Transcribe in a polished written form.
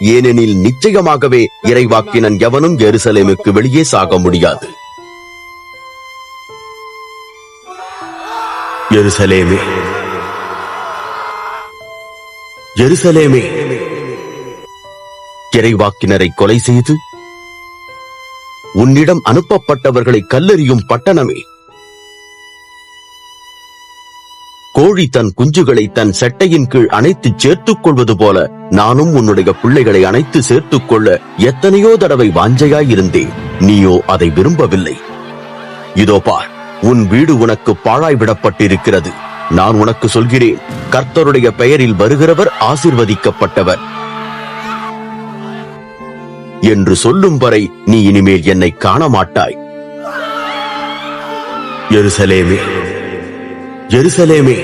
ஏனெனில் நிச்சயமாகவே இறைவாக்கினன் எவனும் எருசலேமுக்கு வெளியே சாக முடியாது. எருசலேமே, எருசலேமே, இறைவாக்கினரை கொலை செய்து உன்னிடம் அனுப்பப்பட்டவர்களை கல்லெறியும் பட்டணமே, கோழி தன் குஞ்சுகளை தன் செட்டையின் கீழ் அணைத்து சேர்த்துக் கொள்வது போல நானும் உன்னுடைய பிள்ளைகளை அணைத்து சேர்த்துக் கொள்ள எத்தனையோ தடவை வாஞ்சையாயிருந்தேன். நீயோ அதை விரும்பவில்லை. இதோ பார், உன் வீடு உனக்கு பாழாய்விடப்பட்டிருக்கிறது. நான் உனக்கு சொல்கிறேன், கர்த்தருடைய பெயரில் வருகிறவர் ஆசீர்வதிக்கப்பட்டவர் என்று சொல்லும் வரை நீ இனிமேல் என்னை காண மாட்டாய். எருசலேமே, எருசலேமே,